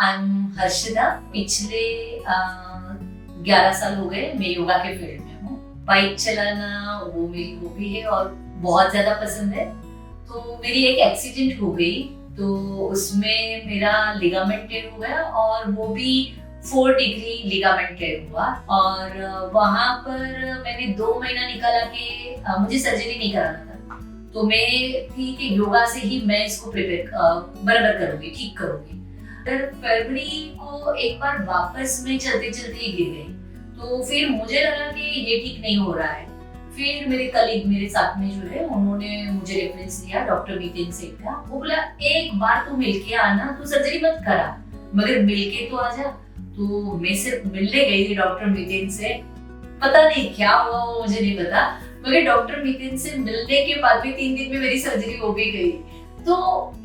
I am Harshita. पिछले 11 साल हो गए मैं योगा के फील्ड में हूँ। बाइक चलाना वो मेरी हॉबी है और बहुत ज्यादा पसंद है। तो मेरी एक एक्सीडेंट हो गई, तो उसमें मेरा लिगामेंट टेयर हो गया और वो भी 4 डिग्री लिगामेंट टेयर हुआ। और वहां पर मैंने 2 महीना निकाला कि मुझे सर्जरी नहीं कराना था। तो मैं थी कि योगा से ही मैं इसको प्रिपेयर बराबर करूंगी, ठीक करूंगी। फिर फरवरी को एक बार वापस में चलते चलते ही गिर गई, तो फिर मुझे लगा कि ये ठीक नहीं हो रहा है। फिर मेरे कलीग मेरे साथ में जो है उन्होंने मुझे रेफरेंस दिया डॉक्टर बीतेन सेठ का। वो बोला एक बार तू मिलके आना, तू सर्जरी मत करा मगर मिलके तो आ जा। तो मैं सिर्फ मिलने गई थी डॉक्टर बीतेन से। पता नहीं क्या हुआ वो मुझे नहीं पता, मगर डॉक्टर बीतेन से मिलने के बाद भी 3 दिन में मेरी सर्जरी हो भी गई। तो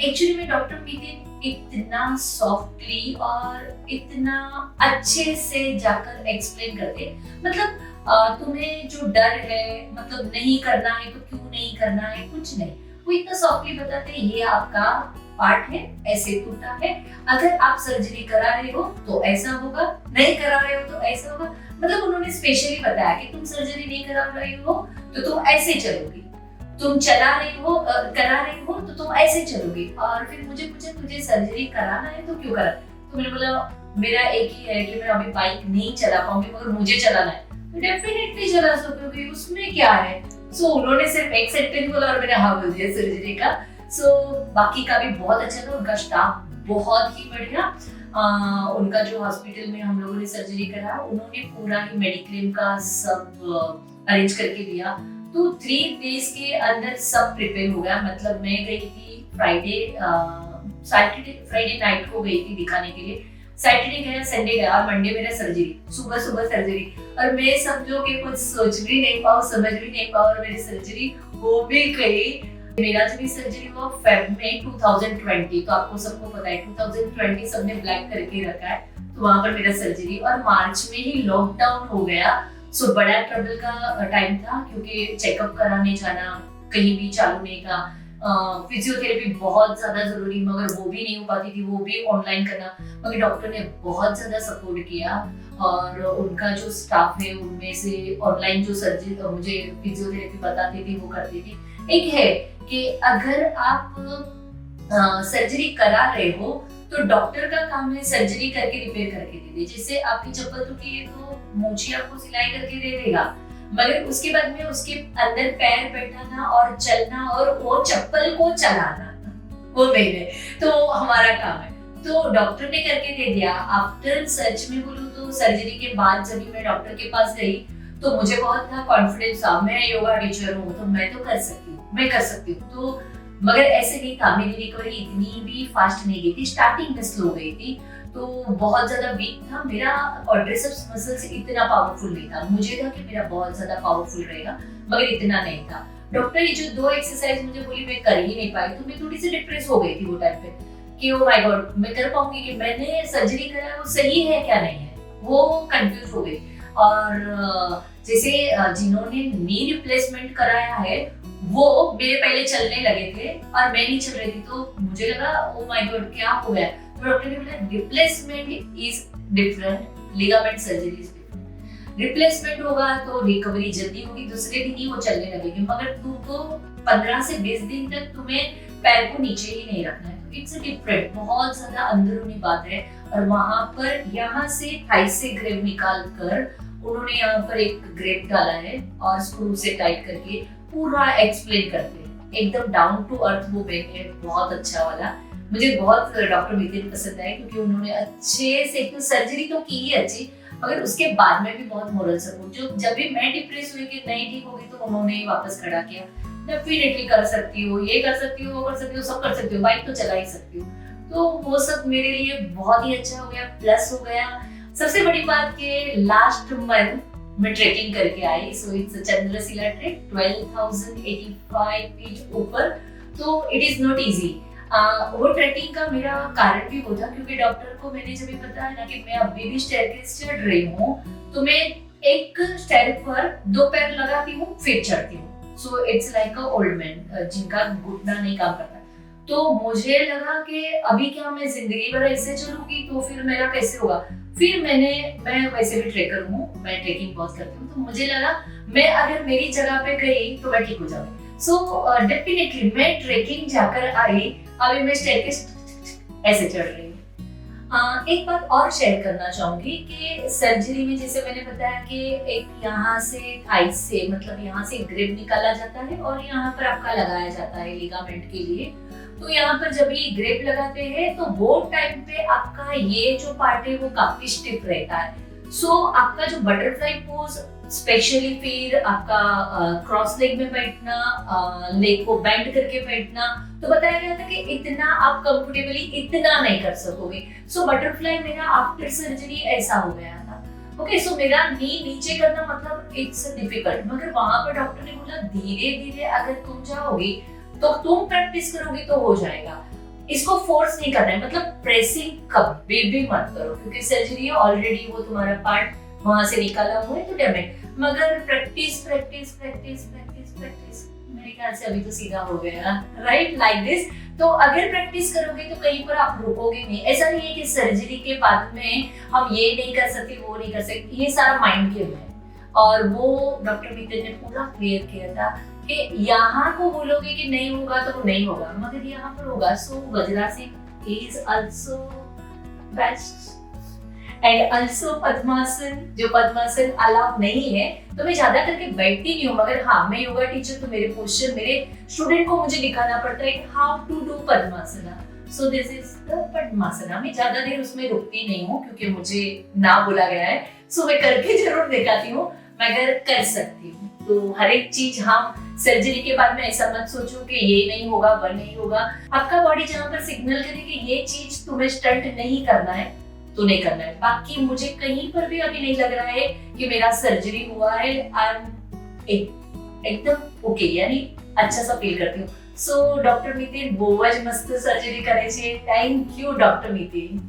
एक्चुअली में डॉक्टर बीतेन इतना सॉफ्टली और इतना अच्छे से जाकर एक्सप्लेन करते, मतलब तुम्हें जो डर है, मतलब नहीं करना है तो क्यों नहीं करना है, कुछ नहीं। वो इतना सॉफ्टली बताते ये आपका पार्ट है, ऐसे टूटा है, अगर आप सर्जरी करा रहे हो तो ऐसा होगा, नहीं करा रहे हो तो ऐसा होगा। मतलब उन्होंने स्पेशली बताया कि तुम सर्जरी नहीं करा रही हो तो तुम ऐसे चलोगी, तुम चला रही हो करा रही हो तो तुम ऐसे चलोगी। और फिर मुझे पूछा तुझे सर्जरी कराना है तो क्यों करा? तो मैंने बोला मेरा एक ही है कि मैं अभी बाइक नहीं चला पाऊंगी मगर मुझे चलाना है, तो डेफिनेटली चला सकोगी, उसमें क्या है। सो उन्होंने सिर्फ एक सेंटेंस बोला और मैंने हाँ बोल दिया सर्जरी का। सो बाकी का भी बहुत अच्छा था, उनका स्टाफ बहुत ही बढ़िया। उनका जो हॉस्पिटल में हम लोगों ने सर्जरी करा उन्होंने पूरा ही मेडिक्लेम का सब अरेंज करके दिया। तो 3 डेज के अंदर सब प्रिपेयर हो गया। मतलब मैं गई थी फ्राइडे नाइट को गई थी दिखाने के लिए। सैटरडे गया, संडे गया और मंडे मेरा सर्जरी, सुबह सर्जरी। और मैं समझो कि कुछ सोच भी नहीं पाऊँ, समझ भी नहीं पाऊँ और मेरी सर्जरी हो भी गई। मेरा जब सर्जरी हुआ फेब में 2020, तो आपको सबको पता है 2020 सबने ब्लैक करके रखा है, तो वहां पर मेरा सर्जरी। और मार्च में ही लॉकडाउन हो गया। सो बड़ा ट्रबल का टाइम था क्योंकि चेकअप कराने जाना, कहीं भी चालू नहीं था। फिजियोथेरेपी बहुत ज्यादा जरूरी मगर वो भी नहीं हो पाती थी, वो भी ऑनलाइन करना। मगर डॉक्टर ने बहुत ज्यादा सपोर्ट किया और उनका जो स्टाफ है उनमें से ऑनलाइन जो सर्जरी मुझे फिजियोथेरेपी बताते थे वो करते थे। एक है कि अगर आप सर्जरी करा रहे हो तो डॉक्टर का काम है सर्जरी करके रिपेयर करके दे दे। जैसे आपकी चप्पल टूटी है तो मोची आपको सिलाई करके दे देगा, मगर उसके बाद में उसके अंदर पैर बैठाना और चलना और वो चप्पल को चलाना वो नहीं, तो हमारा काम है। तो डॉक्टर ने करके दे दिया। आफ्टर सच में बोलूं तो सर्जरी के बाद जब मैं डॉक्टर के पास गई तो मुझे बहुत था कॉन्फिडेंस था, मैं योगा टीचर हूँ तो मैं तो कर सकती हूँ, मैं कर सकती हूँ। तो मगर ऐसे नहीं था, मेरी रिकवरी इतनी भी फास्ट नहीं गई थी, स्टार्टिंग में स्लो गई थी। तो बहुत ज्यादा वीक था, मेरा क्वाड्रिसेप्स मसल्स इतना पावरफुल नहीं था। मुझे था कि मेरा बहुत ज्यादा पावरफुल रहेगा मगर इतना नहीं था। डॉक्टर ने जो 2 एक्सरसाइज मुझे बोली मैं कर ही नहीं पाई, तो मैं थोड़ी सी डिप्रेस हो गई थी वो टाइम पे कि ओ माय गॉड मैं कर पाऊंगी कि मैंने सर्जरी करा वो सही है क्या नहीं है, वो कंफ्यूज हो गई। और जैसे जिन्होंने नी रिप्लेसमेंट कराया है वो मेरे पहले चलने लगे थे और मैं नहीं चल रही थी, तो मुझे लगा ओ माय गॉड क्या हो गया। तो डॉक्टर ने बोला replacement is different, ligament surgery is different. Replacement होगा तो रिकवरी जल्दी होगी, दूसरे दिन ही वो चलने लगेगी, मगर तुमको 15 से 20 दिन तक तुम्हें पैर को नीचे ही नहीं रखना है। इट्स डिफरेंट, बहुत ज्यादा अंदरूनी बात है। और वहां पर यहाँ से थाई से ग्रेव निकाल कर उन्होंने यहाँ पर एक ग्रेव डाला है और स्क्रू से टाइट करके पूरा एक्सप्लेन करते हैं, एकदम डाउन टू अर्थ वो वे है, बहुत अच्छा वाला। मुझे बहुत डॉक्टर बीतेन पसंद आए क्योंकि उन्होंने अच्छे से, एक तो सर्जरी तो की ही अच्छी मगर उसके बाद में भी बहुत मोरल सपोर्ट। जो जब भी मैं डिप्रेस हुई कि नहीं ठीक होगी तो उन्होंने वापस खड़ा किया, डेफिनेटली कर सकती हो, ये कर सकती हो, वो कर सकती हो, सब कर सकती हो, बाइक तो चला ही सकती हो। तो वो सब मेरे लिए बहुत ही अच्छा हो गया, प्लस हो गया। सबसे बड़ी बात कि लास्ट मंथ मैं ट्रेकिंग करके आई। So it's Chandrashila trek 12,085 feet ऊपर, तो इट इज नॉट इजी। वो ट्रेकिंग का मेरा कारण भी वो था क्योंकि डॉक्टर को मैंने जब बताया ना कि मैं अभी भी स्टेयरकेस चढ़ रही हूँ तो मैं एक स्टेयर पर 2 पैर लगाती हूँ फिर चढ़ती हूँ। So it's like a old man जिनका घुटना नहीं काम करता। तो मुझे लगा कि अभी क्या मैं जिंदगी भर ऐसे चलूंगी, तो फिर मेरा कैसे होगा। फिर मैं वैसे भी ट्रेकर हूँ, मैं ट्रेकिंग बहुत करती हूँ, तो मुझे लगा मैं अगर मेरी जगह पे गई तो मैं ठीक हो जाऊंगी। सो डेफिनेटली मैं ट्रेकिंग जाकर आई, अभी मैं स्टेयरकेस ऐसे चढ़ रही हूँ। एक बात और शेयर करना चाहूंगी कि सर्जरी में जैसे मैंने बताया कि एक यहाँ से थाई से, मतलब यहाँ से ग्रिप निकाला जाता है और यहाँ पर आपका लगाया जाता है लिगामेंट के लिए। तो यहाँ पर जब ये ग्रिप लगाते हैं तो वो टाइम पे आपका ये जो पार्ट है वो काफी स्टिफ रहता है। सो आपका जो बटरफ्लाई पोज, स्पेशली फिर आपका क्रॉस लेग में बैठना, लेग को बेंड करके बैठना, तो बताया गया था कि इतना आप कंफर्टेबली इतना नहीं कर सकोगे। सो बटरफ्लाई मेरा आफ्टर सर्जरी ऐसा हो गया था। ओके, सो मेरा नी नीचे करना मतलब इट्स डिफिकल्ट, मगर वहां पर डॉक्टर ने बोला धीरे धीरे अगर तुम जाओगी तो तुम प्रैक्टिस करोगी तो हो जाएगा। इसको फोर्स नहीं करना है, मतलब प्रेसिंग कभी भी मत करो, क्योंकि सर्जरी ऑलरेडी वो तुम्हारा पार्ट वहां से निकाला हुआ है तो डैमेज। मगर practice practice practice practice practice, मेरे ख्याल से अभी तो सीधा हो गया, राइट, लाइक दिस। तो अगर प्रैक्टिस करोगे तो कहीं पर आप रुकोगे नहीं। ऐसा नहीं है कि सर्जरी के बाद में हम ये नहीं कर सकते वो नहीं कर सकते, ये सारा माइंड गेम है। और वो डॉक्टर मितेन ने पूरा क्लियर किया था कि यहाँ को बोलोगे कि नहीं होगा तो वो नहीं होगा, मगर यहाँ पर होगा। So vajrasana is also best, and also padmasana, जो पद्मासन अलाउ नहीं है तो मैं ज्यादा करके बैठती नहीं हूँ। मगर हाँ, मैं योगा टीचर, तो मेरे पोस्चर मेरे स्टूडेंट को मुझे दिखाना पड़ता है how to do padmasana. So this is the padmasana. मैं ज्यादा देर उसमें रुकती नहीं हूँ क्योंकि मुझे ना बोला गया है। सो मैं करके जरूर दिखाती हूँ, मगर कर सकती हूँ। तो हर एक चीज हम सर्जरी के बाद में ऐसा मत सोचो कि ये नहीं होगा वो नहीं होगा। आपका बॉडी जहाँ पर सिग्नल करे कि ये चीज तुम्हें स्टंट नहीं करना है तो नहीं करना है। बाकी मुझे कहीं पर भी अभी नहीं लग रहा है कि मेरा सर्जरी हुआ है। आई एम एकदम ओके, यानी अच्छा सा फील करती हूँ। सो डॉक्टर मितेन बहुत मस्त सर्जरी करे छे। Thank you doctor Mithen.